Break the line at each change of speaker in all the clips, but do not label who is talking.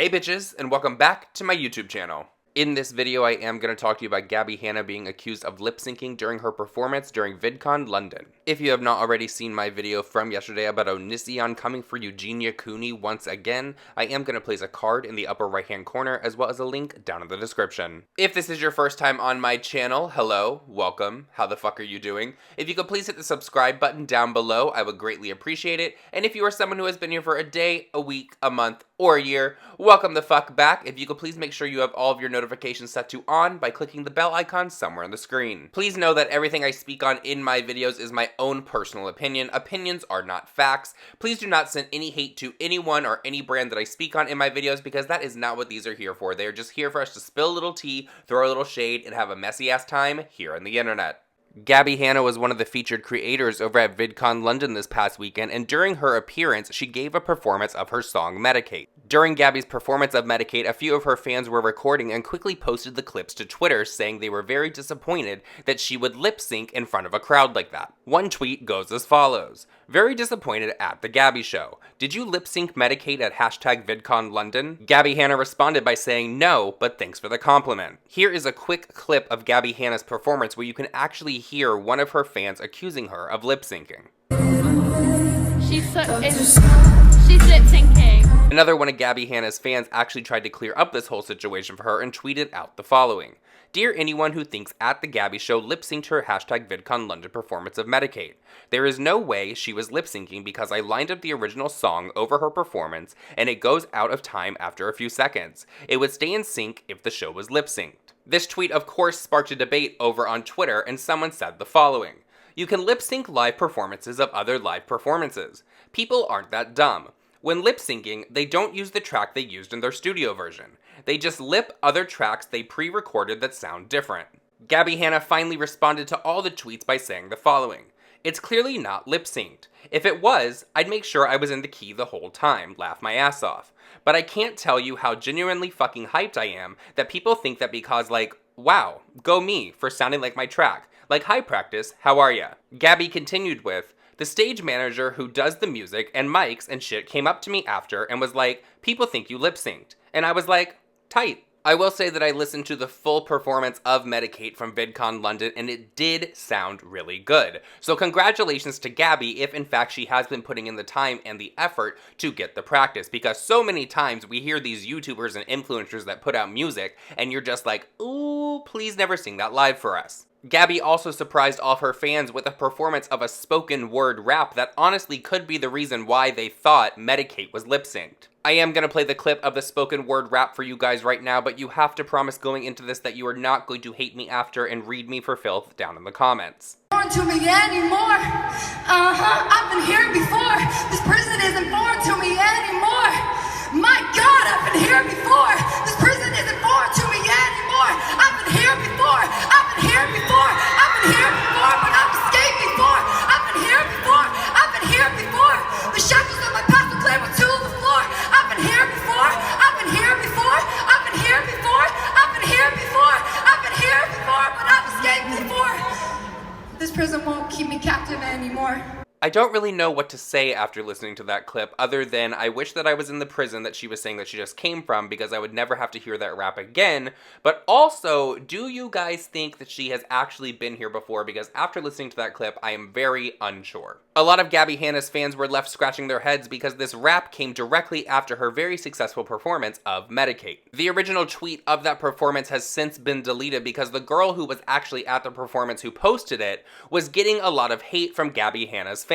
Hey bitches, and welcome back to my YouTube channel. In this video, I am going to talk to you about Gabbie Hanna being accused of lip-syncing during her performance during VidCon London. If you have not already seen my video from yesterday about Onision coming for Eugenia Cooney once again, I am going to place a card in the upper right hand corner as well as a link down in the description. If this is your first time on my channel, hello, welcome, how the fuck are you doing? If you could please hit the subscribe button down below, I would greatly appreciate it. And if you are someone who has been here for a day, a week, a month, or a year, welcome the fuck back. If you could please make sure you have all of your notifications set to on by clicking the bell icon somewhere on the screen. Please know that everything I speak on in my videos is my own personal opinion. Opinions are not facts. Please do not send any hate to anyone or any brand that I speak on in my videos because that is not what these are here for. They are just here for us to spill a little tea, throw a little shade, and have a messy ass time here on the internet. Gabbie Hanna was one of the featured creators over at VidCon London this past weekend, and during her appearance, she gave a performance of her song Medicate. During Gabbie's performance of Medicate, a few of her fans were recording and quickly posted the clips to Twitter, saying they were very disappointed that she would lip-sync in front of a crowd like that. One tweet goes as follows: "Very disappointed at the Gabbie show. Did you lip-sync Medicate at #VidCon London?" Gabbie Hanna responded by saying no, but thanks for the compliment. Here is a quick clip of Gabbie Hanna's performance where you can actually hear one of her fans accusing her of lip-syncing.
She's lip-syncing.
Another one of Gabbie Hanna's fans actually tried to clear up this whole situation for her and tweeted out the following: "Dear anyone who thinks at the Gabbie show lip-synced her #VidCon London performance of Medicate. There is no way she was lip-syncing because I lined up the original song over her performance and it goes out of time after a few seconds. It would stay in sync if the show was lip-synced." This tweet of course sparked a debate over on Twitter, and someone said the following: "You can lip-sync live performances of other live performances. People aren't that dumb. When lip-syncing, they don't use the track they used in their studio version. They just lip other tracks they pre-recorded that sound different." Gabbie Hanna finally responded to all the tweets by saying the following: "It's clearly not lip-synced. If it was, I'd make sure I was in the key the whole time, laugh my ass off. But I can't tell you how genuinely fucking hyped I am that people think that because wow, go me for sounding like my track. Like, hi Practice, how are ya?" Gabbie continued with, "The stage manager who does the music and mics and shit came up to me after and was like, people think you lip-synced. And I was like, tight." I will say that I listened to the full performance of Medicate from VidCon London and it did sound really good. So congratulations to Gabbie if in fact she has been putting in the time and the effort to get the practice, because so many times we hear these YouTubers and influencers that put out music and you're just like, ooh, please never sing that live for us. Gabbie also surprised all of her fans with a performance of a spoken word rap that honestly could be the reason why they thought Medicate was lip-synced. I am going to play the clip of the spoken word rap for you guys right now, but you have to promise going into this that you are not going to hate me after and read me for filth down in the comments.
Foreign to me anymore. I've been here before. This prison isn't foreign to me anymore. My God, I've been here before. This prison isn't foreign to me anymore. I've been here before. I've been here before. I've been here before, but I've escaped before. I've been here before. I've been here before. The shackles of my past will clamber to the floor. I've been here before. I've been here before. I've been here before. I've been here before. I've been here before, but I've escaped before. This prison won't keep me captive anymore.
I don't really know what to say after listening to that clip other than I wish that I was in the prison that she was saying that she just came from because I would never have to hear that rap again. But also, do you guys think that she has actually been here before? Because after listening to that clip, I am very unsure. A lot of Gabbie Hanna's fans were left scratching their heads because this rap came directly after her very successful performance of Medicate. The original tweet of that performance has since been deleted because the girl who was actually at the performance who posted it was getting a lot of hate from Gabbie Hanna's fans.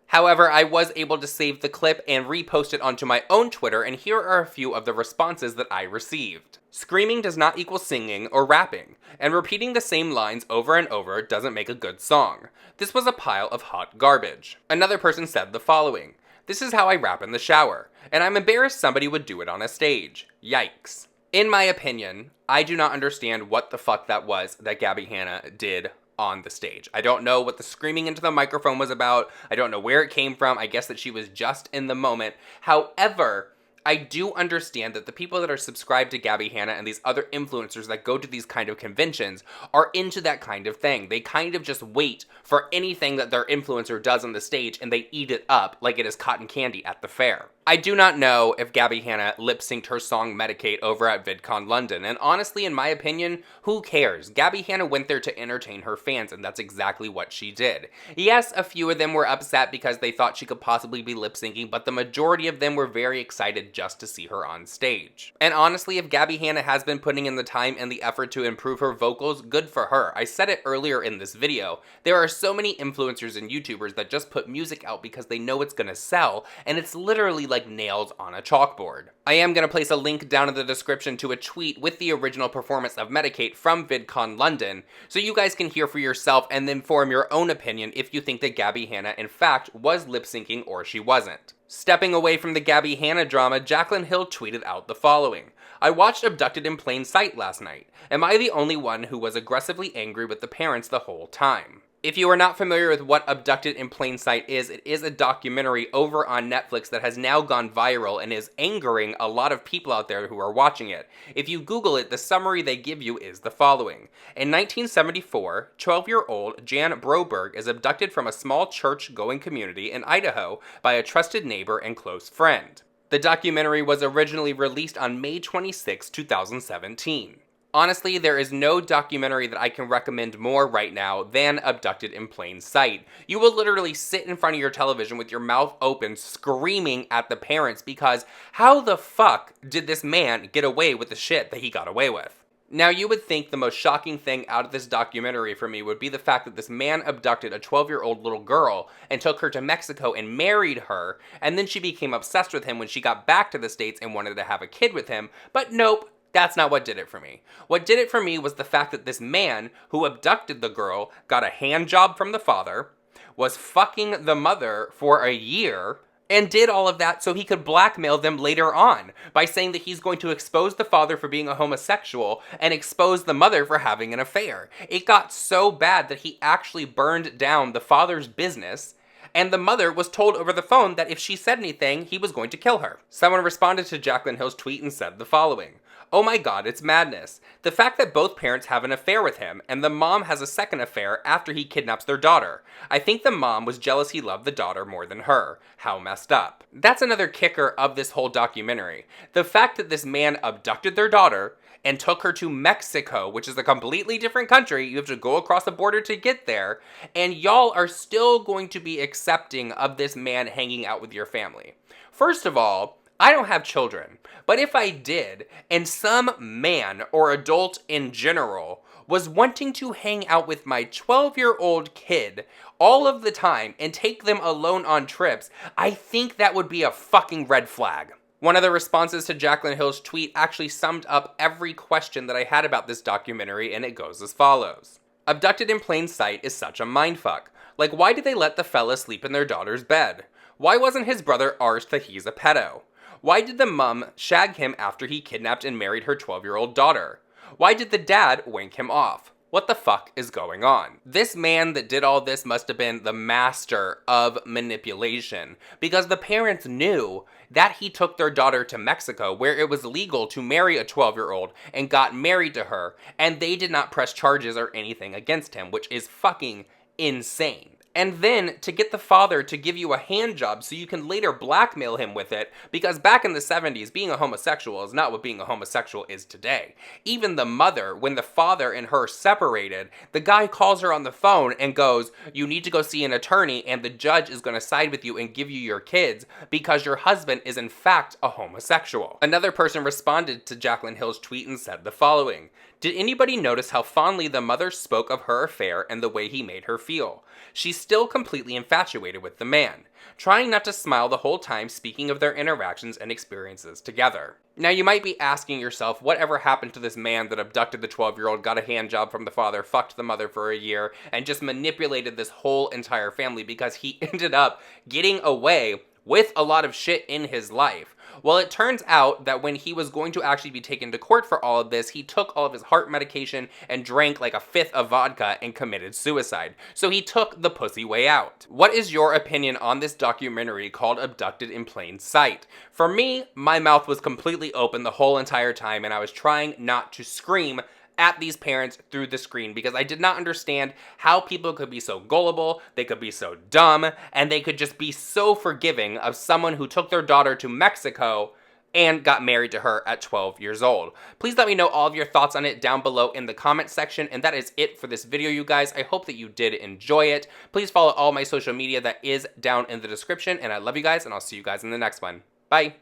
However, I was able to save the clip and repost it onto my own Twitter, and here are a few of the responses that I received. "Screaming does not equal singing or rapping, and repeating the same lines over and over doesn't make a good song. This was a pile of hot garbage." Another person said the following: "This is how I rap in the shower, and I'm embarrassed somebody would do it on a stage. Yikes." In my opinion, I do not understand what the fuck that was that Gabbie Hanna did on the stage. I don't know what the screaming into the microphone was about. I don't know where it came from. I guess that she was just in the moment. However, I do understand that the people that are subscribed to Gabbie Hanna and these other influencers that go to these kind of conventions are into that kind of thing. They kind of just wait for anything that their influencer does on the stage and they eat it up like it is cotton candy at the fair. I do not know if Gabbie Hanna lip-synced her song Medicate over at VidCon London, and honestly, in my opinion, who cares? Gabbie Hanna went there to entertain her fans, and that's exactly what she did. Yes, a few of them were upset because they thought she could possibly be lip-syncing, but the majority of them were very excited just to see her on stage. And honestly, if Gabbie Hanna has been putting in the time and the effort to improve her vocals, good for her. I said it earlier in this video, there are so many influencers and YouTubers that just put music out because they know it's gonna sell, and it's literally like nails on a chalkboard. I am going to place a link down in the description to a tweet with the original performance of Medicate from VidCon London, so you guys can hear for yourself and then form your own opinion if you think that Gabbie Hanna in fact was lip-syncing or she wasn't. Stepping away from the Gabbie Hanna drama, Jaclyn Hill tweeted out the following. I watched Abducted in plain sight last night. Am I the only one who was aggressively angry with the parents the whole time? If you are not familiar with what Abducted in Plain Sight is, it is a documentary over on Netflix that has now gone viral and is angering a lot of people out there who are watching it. If you Google it, the summary they give you is the following. In 1974, 12-year-old Jan Broberg is abducted from a small church-going community in Idaho by a trusted neighbor and close friend. The documentary was originally released on May 26, 2017. Honestly, there is no documentary that I can recommend more right now than Abducted in Plain Sight. You will literally sit in front of your television with your mouth open screaming at the parents because how the fuck did this man get away with the shit that he got away with? Now, you would think the most shocking thing out of this documentary for me would be the fact that this man abducted a 12-year-old little girl and took her to Mexico and married her, and then she became obsessed with him when she got back to the States and wanted to have a kid with him, but nope. That's not what did it for me. What did it for me was the fact that this man who abducted the girl got a hand job from the father, was fucking the mother for a year, and did all of that so he could blackmail them later on by saying that he's going to expose the father for being a homosexual and expose the mother for having an affair. It got so bad that he actually burned down the father's business, and the mother was told over the phone that if she said anything, he was going to kill her. Someone responded to Jaclyn Hill's tweet and said the following. Oh my god, it's madness. The fact that both parents have an affair with him, and the mom has a second affair after he kidnaps their daughter. I think the mom was jealous he loved the daughter more than her. How messed up. That's another kicker of this whole documentary. The fact that this man abducted their daughter, and took her to Mexico, which is a completely different country. You have to go across the border to get there, and y'all are still going to be accepting of this man hanging out with your family. First of all, I don't have children, but if I did, and some man or adult in general was wanting to hang out with my 12-year-old kid all of the time and take them alone on trips, I think that would be a fucking red flag. One of the responses to Jaclyn Hill's tweet actually summed up every question that I had about this documentary, and it goes as follows. Abducted in Plain Sight is such a mindfuck. Like, why did they let the fella sleep in their daughter's bed? Why wasn't his brother arsed that he's a pedo? Why did the mum shag him after he kidnapped and married her 12-year-old daughter? Why did the dad wank him off? What the fuck is going on? This man that did all this must have been the master of manipulation, because the parents knew that he took their daughter to Mexico where it was legal to marry a 12-year-old and got married to her, and they did not press charges or anything against him, which is fucking insane. And then to get the father to give you a hand job so you can later blackmail him with it, because back in the 70s, being a homosexual is not what being a homosexual is today. Even the mother, when the father and her separated, the guy calls her on the phone and goes, you need to go see an attorney and the judge is going to side with you and give you your kids because your husband is in fact a homosexual. Another person responded to Jaclyn Hill's tweet and said the following. Did anybody notice how fondly the mother spoke of her affair and the way he made her feel? She's still completely infatuated with the man, trying not to smile the whole time speaking of their interactions and experiences together. Now you might be asking yourself, whatever happened to this man that abducted the 12-year-old, got a hand job from the father, fucked the mother for a year, and just manipulated this whole entire family because he ended up getting away with a lot of shit in his life. Well, it turns out that when he was going to actually be taken to court for all of this, he took all of his heart medication and drank like a fifth of vodka and committed suicide. So he took the pussy way out. What is your opinion on this documentary called Abducted in Plain Sight? For me, my mouth was completely open the whole entire time, and I was trying not to scream at these parents through the screen because I did not understand how people could be so gullible, they could be so dumb, and they could just be so forgiving of someone who took their daughter to Mexico and got married to her at 12 years old. Please let me know all of your thoughts on it down below in the comment section, and that is it for this video, you guys. I hope that you did enjoy it. Please follow all my social media that is down in the description, and I love you guys, and I'll see you guys in the next one. Bye!